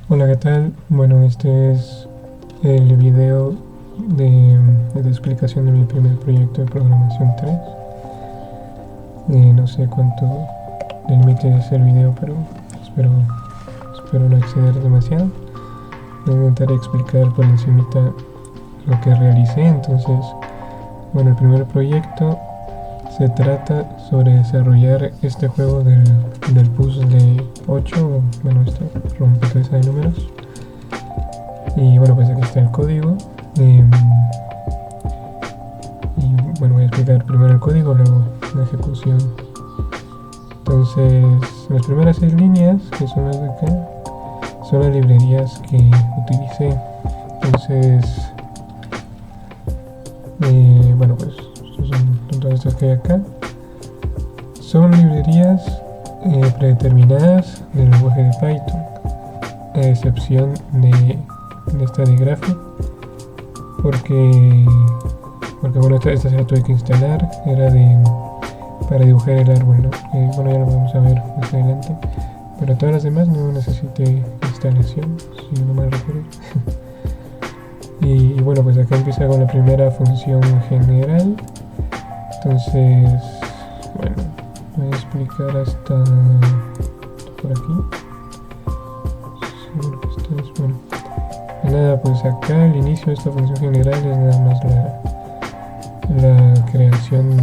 Hola, ¿qué tal? Bueno, este es el video de la explicación de mi primer proyecto de programación 3. No sé cuánto límite es el video, pero espero no exceder demasiado. Voy a intentar explicar por encimita lo que realicé. Entonces, bueno, el primer proyecto se trata sobre desarrollar este juego del puzzle 8, bueno, este rompecabezas de números. Y bueno, pues aquí está el código. Y bueno, voy a explicar primero el código, luego la ejecución. Entonces, las primeras 6 líneas, que son las de acá, son las librerías que utilicé. Entonces, bueno, pues son todas estas que hay acá. Son librerías predeterminadas del lenguaje de Python, a excepción de esta de Graphic, porque bueno, esta se la tuve que instalar, era para dibujar el árbol, ¿no? Bueno, ya lo vamos a ver más adelante, pero todas las demás no necesité instalación, si no me recuerdo. y bueno, pues acá empieza con la primera función general. Entonces, bueno, voy a explicar hasta por aquí. Seguro que esto es bueno. Nada, pues acá el inicio de esta función general es nada más la creación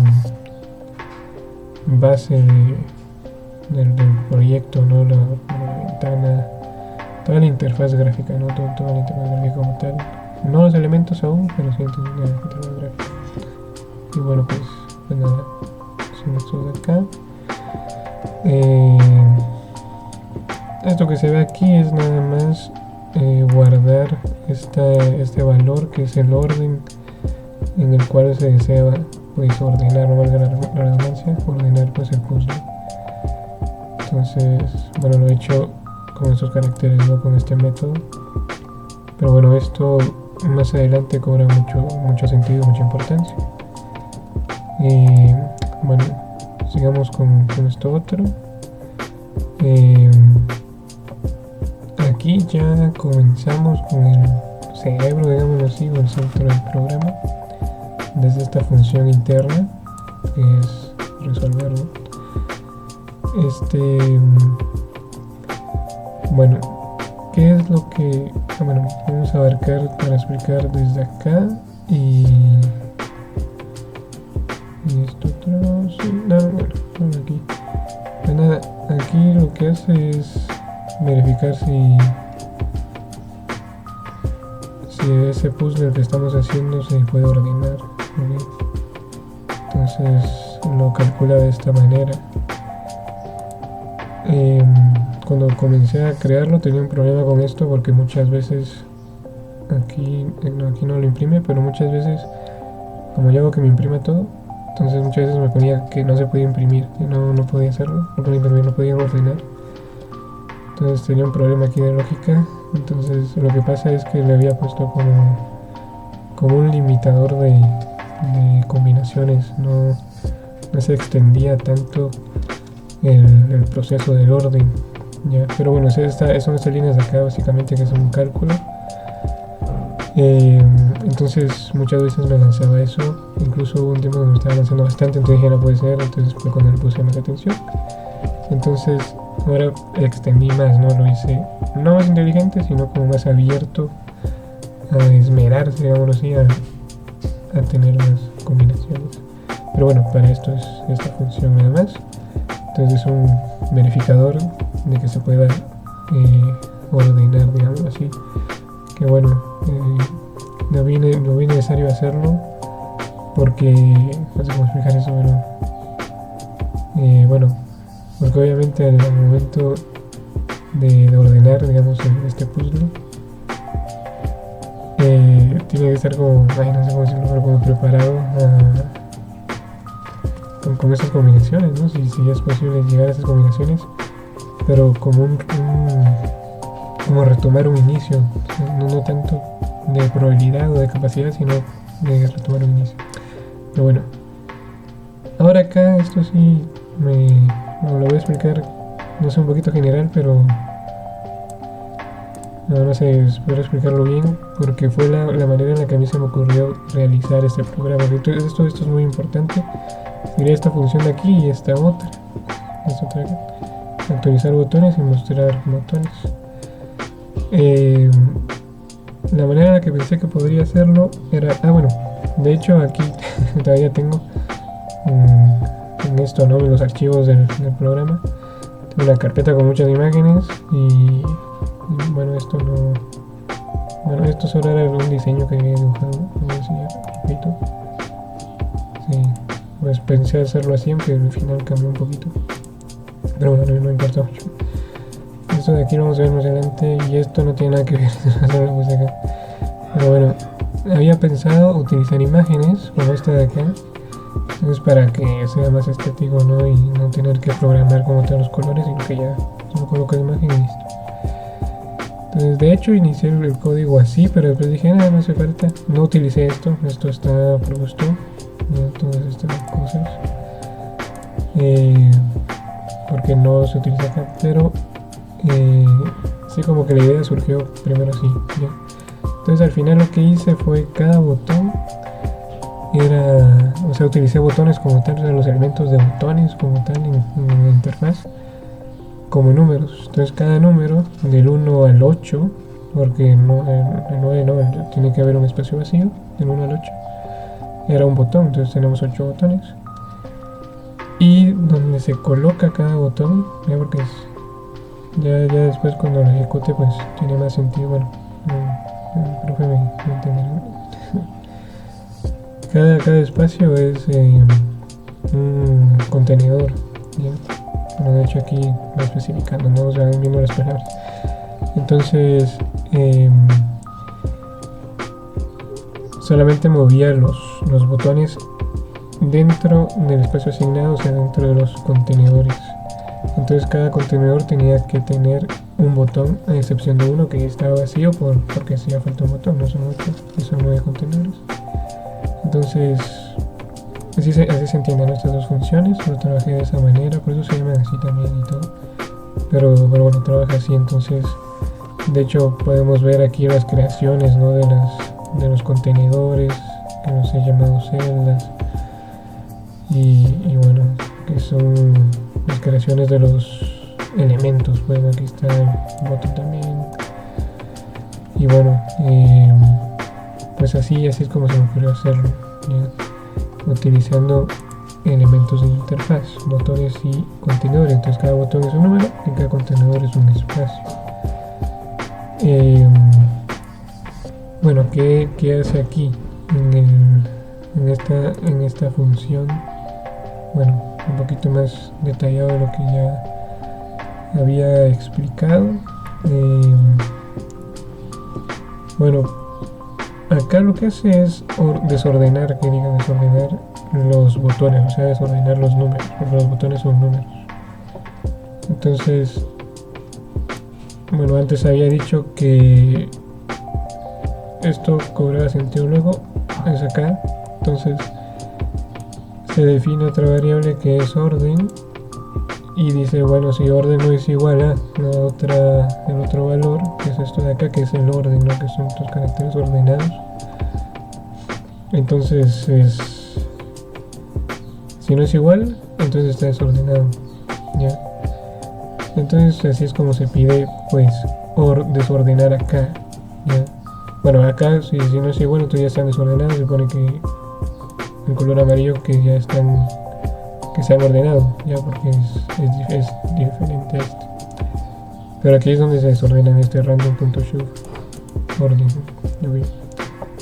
base del proyecto, ¿no? La ventana, toda la interfaz gráfica, ¿no? Toda la interfaz gráfica como tal. No los elementos aún, pero sí la interfaz gráfica. Y bueno, pues nada, son estos de acá. Esto que se ve aquí es nada más guardar este valor, que es el orden en el cual se desea pues ordenar, no valga la redundancia, ordenar pues el puzzle. Entonces, bueno, lo he hecho con estos caracteres, no con este método, pero bueno, esto más adelante cobra mucho sentido, mucha importancia. Bueno, sigamos con esto otro. Aquí ya comenzamos con el cerebro, digámoslo así, o el centro del programa, desde esta función interna, que es resolverlo. Bueno, ¿qué es lo que vamos a abarcar para explicar desde acá? Y esto otro, sí, nada, bueno, aquí. Pues nada, aquí lo que hace es verificar si ese puzzle que estamos haciendo se puede ordenar, ¿okay? Entonces lo calcula de esta manera. Cuando comencé a crearlo tenía un problema con esto, porque muchas veces aquí no lo imprime, pero muchas veces, como yo hago que me imprima todo, entonces muchas veces me ponía que no se podía imprimir, que no podía hacerlo, no podía imprimir, no podía ordenar. Entonces tenía un problema aquí de lógica. Entonces lo que pasa es que le había puesto como un limitador de combinaciones, no se extendía tanto el proceso del orden, ¿ya? Pero bueno, son estas líneas de acá básicamente, que son un cálculo. Entonces muchas veces me lanzaba eso, incluso hubo un tiempo donde me estaba lanzando bastante, entonces ya no puede ser, entonces fue cuando le puse más atención. Entonces ahora extendí más, ¿no? Lo hice no más inteligente, sino como más abierto a esmerarse, digamos así, a tener las combinaciones. Pero bueno, para esto es esta función nada más. Entonces es un verificador de que se pueda ordenar, digamos así. Que bueno, no vi necesario hacerlo porque, no sé cómo explicar eso, pero bueno, porque obviamente al momento de ordenar, digamos, este puzzle, tiene que estar como, no sé cómo decirlo, pero como preparado con esas combinaciones, ¿no? Si es posible llegar a esas combinaciones, pero como como retomar un inicio, o sea, no tanto de probabilidad o de capacidad, sino de retomar un inicio. Pero bueno, ahora acá esto sí lo voy a explicar, no sé, un poquito general, pero no sé, espero explicarlo bien, porque fue la manera en la que a mí se me ocurrió realizar este programa. Entonces esto es muy importante. Sería esta función de aquí y esta otra. Esta otra acá. Actualizar botones y mostrar botones. La manera en la que pensé que podría hacerlo era... bueno, de hecho aquí todavía tengo en esto, ¿no? Los archivos del programa. Tengo una carpeta con muchas imágenes y bueno, esto no... Bueno, esto solo era un diseño que había dibujado. Voy a enseñar un poquito. Sí, pues pensé hacerlo así, aunque al final cambió un poquito. Pero bueno, no importa mucho. Esto de aquí lo vamos a ver más adelante y esto no tiene nada que ver con la música. Pero bueno, había pensado utilizar imágenes como esta de acá. Entonces para que sea más estético, ¿no? Y no tener que programar como todos los colores, sino que ya solo coloco la imagen y listo. Entonces de hecho inicié el código así, pero después dije, nada, no hace falta. No utilicé esto está por gusto. Todas estas cosas. Porque no se utiliza acá, pero sí, como que la idea surgió primero así, ¿ya? Entonces al final lo que hice fue cada botón era, o sea, utilicé botones como tal, o sea, los elementos de botones como tal en la interfaz como números. Entonces cada número del 1 al 8, porque no, el 9 no, tiene que haber un espacio vacío, del 1 al 8 era un botón, entonces tenemos 8 botones. Y donde se coloca cada botón, ¿ya? Porque ya después cuando lo ejecute pues tiene más sentido. Bueno, el profe me entenderá. Cada espacio es un contenedor, ¿ya? Bueno, de hecho aquí va especificando, no os van viendo las palabras. Entonces solamente movía los botones dentro del espacio asignado, o sea, dentro de los contenedores. Entonces cada contenedor tenía que tener un botón, a excepción de uno que ya estaba vacío porque hacía falta un botón, no son 8, son 9 contenedores. Entonces así se entienden estas dos funciones. Lo trabajé de esa manera, por eso se llaman así también y todo, pero bueno, trabaja así. Entonces de hecho podemos ver aquí las creaciones, ¿no? de los contenedores, que los he llamado celdas. Y bueno, que son las creaciones de los elementos. Bueno, aquí está el botón también. Y bueno, pues así es como se me ocurrió hacerlo, ¿ya? Utilizando elementos de interfaz, botones y contenedores. Entonces cada botón es un número y cada contenedor es un espacio. Bueno, ¿qué hace aquí en esta función? Bueno, un poquito más detallado de lo que ya había explicado. Bueno, acá lo que hace es desordenar los botones, o sea, desordenar los números, porque los botones son números. Entonces, bueno, antes había dicho que esto cobraba sentido luego, es acá. Entonces se define otra variable que es orden y dice, bueno, si orden no es igual a el otro valor, que es esto de acá, que es el orden, ¿no? Que son estos caracteres ordenados, entonces si no es igual, entonces está desordenado, ¿ya? Entonces así es como se pide, pues, desordenar acá, ¿ya? Bueno, acá si no es igual, entonces ya están desordenados. Se pone que en color amarillo que ya están, que se han ordenado, ya, porque es diferente a este. Pero aquí es donde se desordenan este random.show orden, ¿no?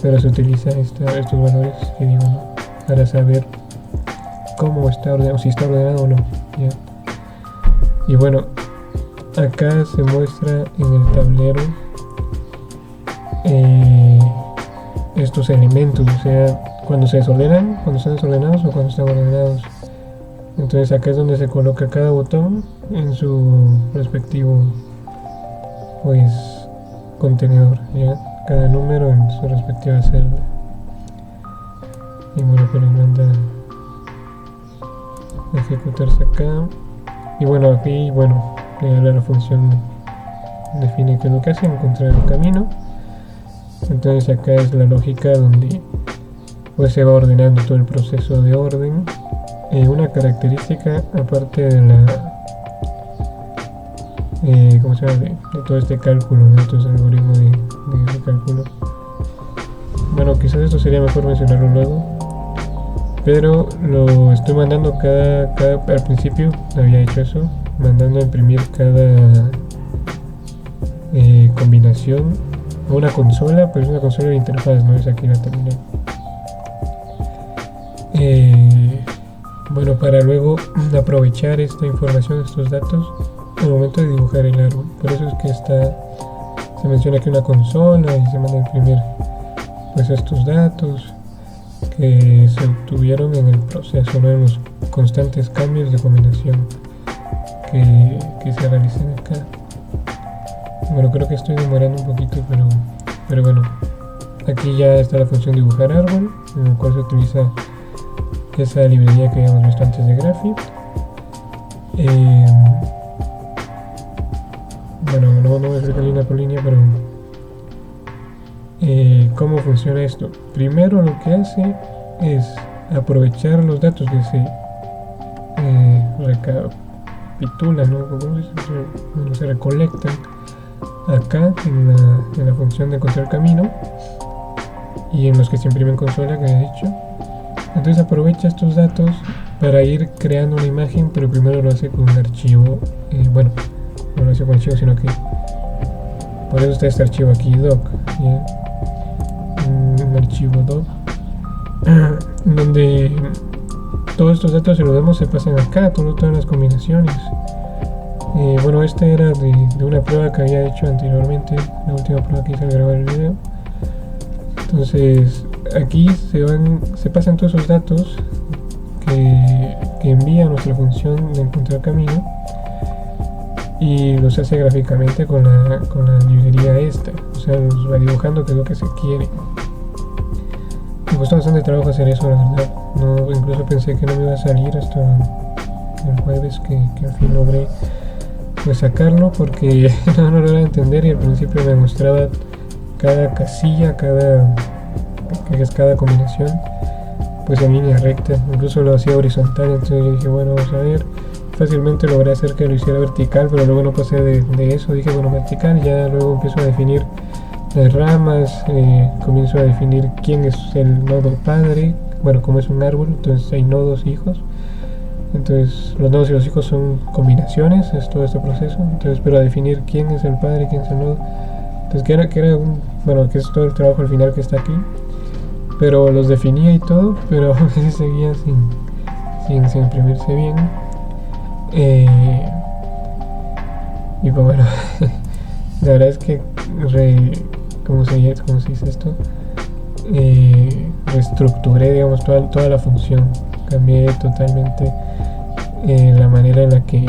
Pero se utiliza estos valores que digo, ¿no? Para saber cómo está ordenado, si está ordenado o no, ¿ya? Y bueno, acá se muestra en el tablero estos elementos, o sea, cuando se desordenan, cuando están desordenados o cuando están ordenados. Entonces acá es donde se coloca cada botón en su respectivo pues contenedor, ¿ya? Cada número en su respectiva celda. Y bueno, pero manda a ejecutarse acá. Y bueno, aquí, bueno, la función define qué es lo que hace, encontrar el camino. Entonces acá es la lógica donde pues se va ordenando todo el proceso de orden. Una característica aparte de la ¿cómo se llama? De todo este cálculo, ¿no? Todo ese algoritmo de cálculo. Bueno, quizás esto sería mejor mencionarlo luego, pero lo estoy mandando al principio había hecho eso, mandando a imprimir cada combinación a una consola, pero es una consola de interfaz, no es aquí la terminal. Bueno, para luego aprovechar esta información, estos datos, al momento de dibujar el árbol. Por eso es que se menciona aquí una consola y se manda a imprimir pues estos datos que se obtuvieron en el proceso, ¿no? En los constantes cambios de combinación que se realizan acá. Bueno, creo que estoy demorando un poquito, pero bueno, aquí ya está la función dibujar árbol, en el cual se utiliza esa librería que habíamos visto antes de Graphy. Bueno, no voy a explicar línea por línea, pero ¿cómo funciona esto? Primero lo que hace es aprovechar los datos que se recapitulan, ¿no? Bueno, se recolectan acá en la función de encontrar camino y en los que se imprimen consola, que he dicho. Entonces aprovecha estos datos para ir creando una imagen, pero primero lo hace con un archivo, bueno, no lo hace con archivo, sino que por eso está este archivo aquí, doc, ¿ya? Un archivo doc donde todos estos datos, si lo vemos, se pasan acá, todas las combinaciones. Bueno, este era de una prueba que había hecho anteriormente, la última prueba que hice al grabar el video. Entonces aquí se pasan todos esos datos que envía nuestra función de encontrar camino y los hace gráficamente con la librería esta, o sea, los va dibujando, que es lo que se quiere. Me costó bastante trabajo hacer eso, la verdad. No, incluso pensé que no me iba a salir hasta el jueves que al fin logré pues sacarlo, porque no lo lograba entender y al principio me mostraba cada casilla, cada combinación pues en línea recta, incluso lo hacía horizontal. Entonces yo dije, bueno, vamos a ver, fácilmente logré hacer que lo hiciera vertical, pero luego no pasé de eso. Dije, bueno, vertical, ya luego empiezo a definir las ramas, comienzo a definir quién es el nodo padre. Bueno, como es un árbol, entonces hay nodos, hijos. Entonces los nodos y los hijos son combinaciones, es todo este proceso. Entonces, pero a definir quién es el padre, quién es el nodo. Entonces que es todo el trabajo al final que está aquí. Pero los definía y todo, pero a veces seguía sin imprimirse bien. Y pues bueno, la verdad es que ¿cómo se dice esto? Reestructuré, digamos, toda la función. Cambié totalmente la manera en la que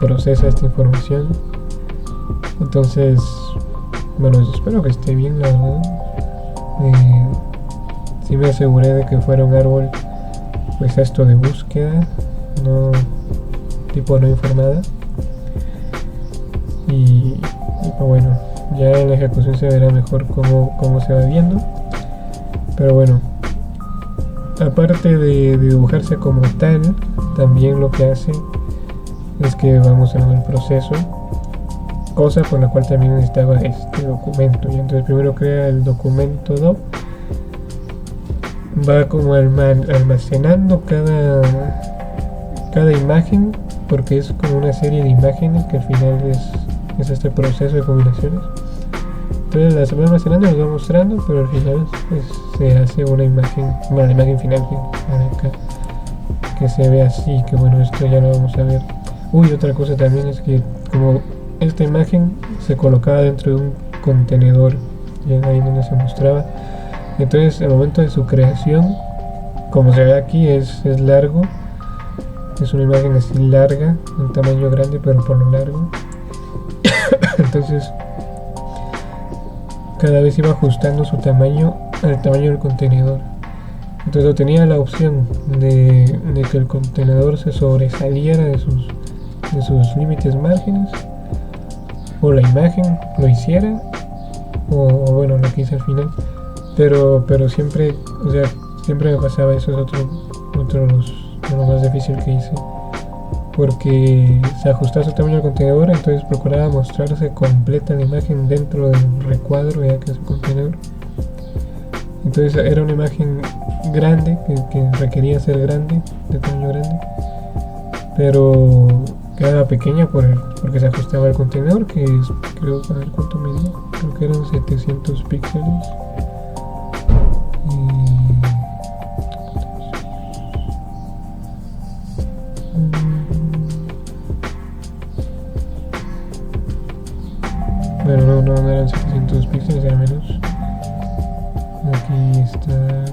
procesa esta información. Entonces, bueno, espero que esté bien, la verdad. Sí me aseguré de que fuera un árbol pues esto de búsqueda, no tipo no informada. Y pues bueno, ya en la ejecución se verá mejor cómo se va viendo. Pero bueno, aparte de dibujarse como tal, también lo que hace es que va mostrando el proceso, cosa por la cual también necesitaba este documento. Y entonces primero crea el documento doc, va como almacenando cada imagen, porque es como una serie de imágenes que al final es este proceso de combinaciones. Entonces las va almacenando, las va mostrando, pero al final pues, se hace una imagen, la imagen final que se ve así, que bueno, esto ya lo vamos a ver. Otra cosa también es que como esta imagen se colocaba dentro de un contenedor, ya ahí donde se mostraba. Entonces el momento de su creación, como se ve aquí, es largo, es una imagen así larga, un tamaño grande pero por lo largo. Entonces cada vez iba ajustando su tamaño al tamaño del contenedor. Entonces tenía la opción de que el contenedor se sobresaliera de sus límites márgenes, o la imagen lo hiciera, o bueno, lo que hice al final. Pero siempre, o sea, siempre me pasaba eso. Es otro de lo más difícil que hice, porque se ajustaba su tamaño del contenedor, entonces procuraba mostrarse completa la imagen dentro del recuadro, ya que es el contenedor. Entonces era una imagen grande, que requería ser grande, de tamaño grande, pero quedaba pequeña porque se ajustaba al contenedor, que es, creo, a ver cuánto medía, creo que eran 700 píxeles. Bueno, no eran 700 píxeles, era menos. Aquí está,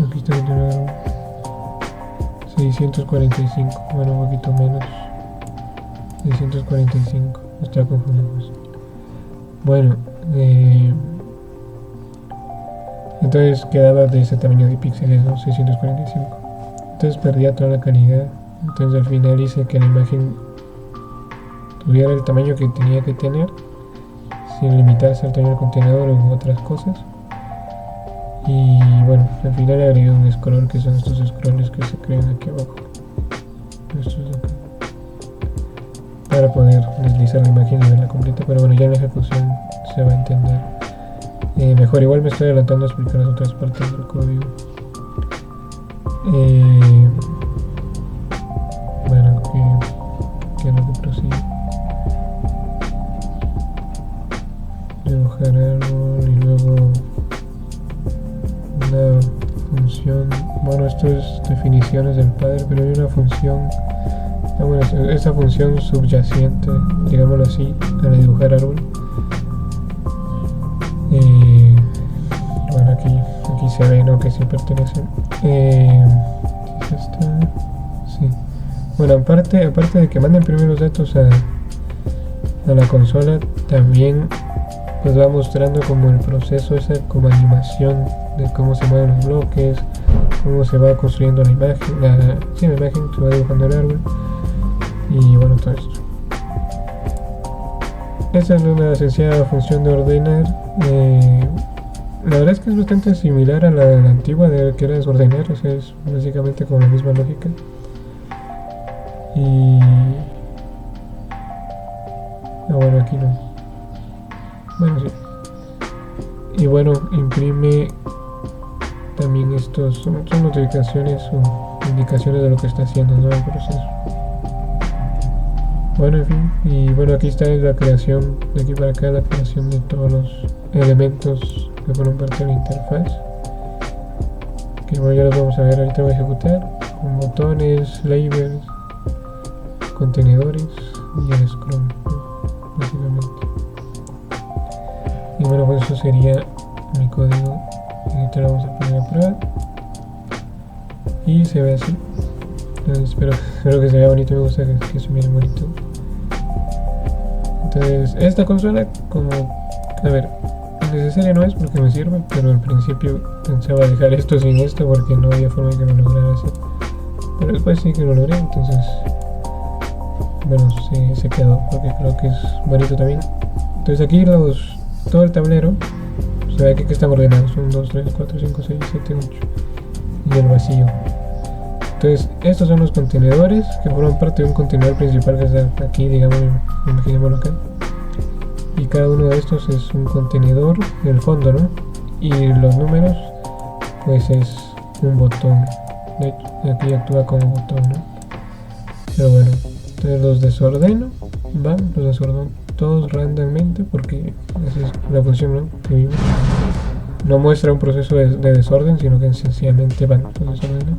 aquí está el 645, bueno, un poquito menos. 645, está confundido. Bueno, entonces quedaba de ese tamaño de píxeles, ¿no? 645. Entonces perdía toda la calidad. Entonces al final hice que la imagen tuviera el tamaño que tenía que tener, sin limitarse al tamaño del contenedor u otras cosas. Y bueno, al final agregué un scroll, que son estos scrolls que se crean aquí abajo, estos de acá, para poder deslizar la imagen y verla completa. Pero bueno, ya en la ejecución se va a entender mejor. Igual me estoy adelantando a explicar las otras partes del código. Bueno, ¿qué es lo que prosigue? Dibujar árbol y luego una función. Bueno, esto es definiciones del padre, pero hay una función. Bueno, esta función subyacente, digámoslo así, a la dibujar árbol. Bueno, aquí se ve, ¿no?, que sí pertenecen. Sí. Bueno, aparte de que manden primero los datos a la consola, también pues va mostrando como el proceso, esa como animación de cómo se mueven los bloques, cómo se va construyendo la imagen, la imagen se va dibujando el árbol, y bueno, todo esto. Esa es una sencilla función de ordenar. La verdad es que es bastante similar a la antigua, de que era desordenar, o sea, es básicamente con la misma lógica. Y bueno, aquí no. Bueno, sí. Y bueno, imprime también estos, son notificaciones o indicaciones de lo que está haciendo, ¿no?, el proceso. Bueno, en fin, y bueno, aquí está la creación, de aquí para acá, la creación de todos los elementos que fueron parte de la interfaz, que bueno, ya los vamos a ver. Ahorita voy a ejecutar con botones, labels, contenedores y el scroll, ¿no?, básicamente. Y bueno, pues eso sería mi código. Ahorita lo vamos a poner a prueba y se ve así. Entonces, espero que se vea bonito. Me gusta que se mire bonito. Entonces, esta consola, como, a ver, necesaria no es porque me sirve, pero al principio pensaba dejar esto sin esto porque no había forma de que lo lograra hacer, pero después sí que lo logré. Entonces, bueno, se quedó porque creo que es bonito también. Entonces aquí todo el tablero, se ve aquí que están ordenados: 1, 2, 3, 4, 5, 6, 7, 8, y el vacío. Entonces estos son los contenedores que forman parte de un contenedor principal que está aquí, digamos, imaginémoslo acá. Y cada uno de estos es un contenedor, el fondo, ¿no? Y los números, pues es un botón. De hecho, aquí actúa como botón, ¿no? Pero bueno, entonces los desordeno, los desordeno todos randommente, porque esa es la función, ¿no?, que vimos. No muestra un proceso de desorden, sino que sencillamente van todos desordenados.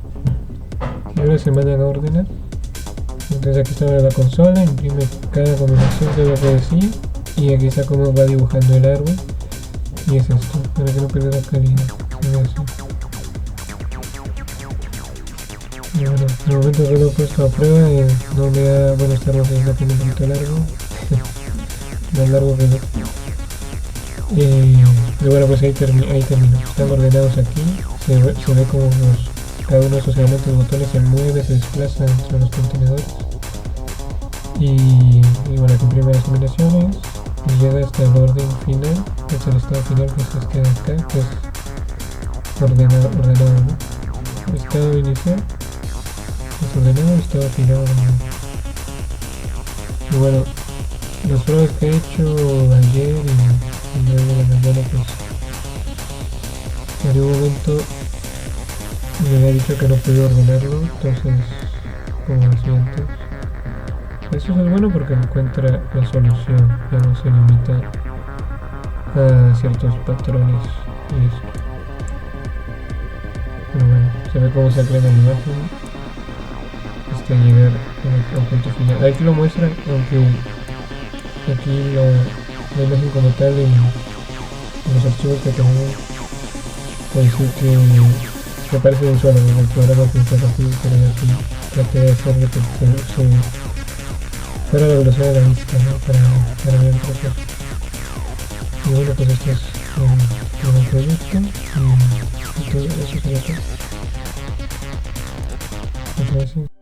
Y ahora se mandan a ordenar. Entonces aquí está la consola, imprime cada combinación, que es lo que decía, y aquí está cómo va dibujando el árbol. Y es esto, para que no pierda la calidad. Y bueno, de momento solo he puesto a prueba y no me da, bueno, esta rosa es un poquito largo, más largo que no. Y bueno, pues ahí termino. Están ordenados aquí, se ve como cada uno de esos elementos botones se mueve, se desplaza entre los contenedores. Y bueno, aquí imprime las combinaciones y llega hasta el orden final, que es el estado final, que es este de acá, que es ordenado, ¿no? Estado inicial es ordenado, estado final ordenado. Y bueno, las pruebas que he hecho ayer y hoy de la mañana, pues en un momento me había dicho que no podía ordenarlo, entonces como decía antes, eso es bueno porque encuentra la solución, ya no se limita a ciertos patrones y listo. Pero bueno, se ve cómo se crea la imagen hasta llegar al punto final. Aquí lo muestra, aunque aquí la imagen como tal en los archivos que tenemos puede decir que aparece visual en el programa que está aquí, pero ya aquí traté de hacer de que se fuera la velocidad de la vista, ¿no? Para ver el proceso. Y bueno, pues esto es el proyecto y todo eso sería todo. Muchas gracias.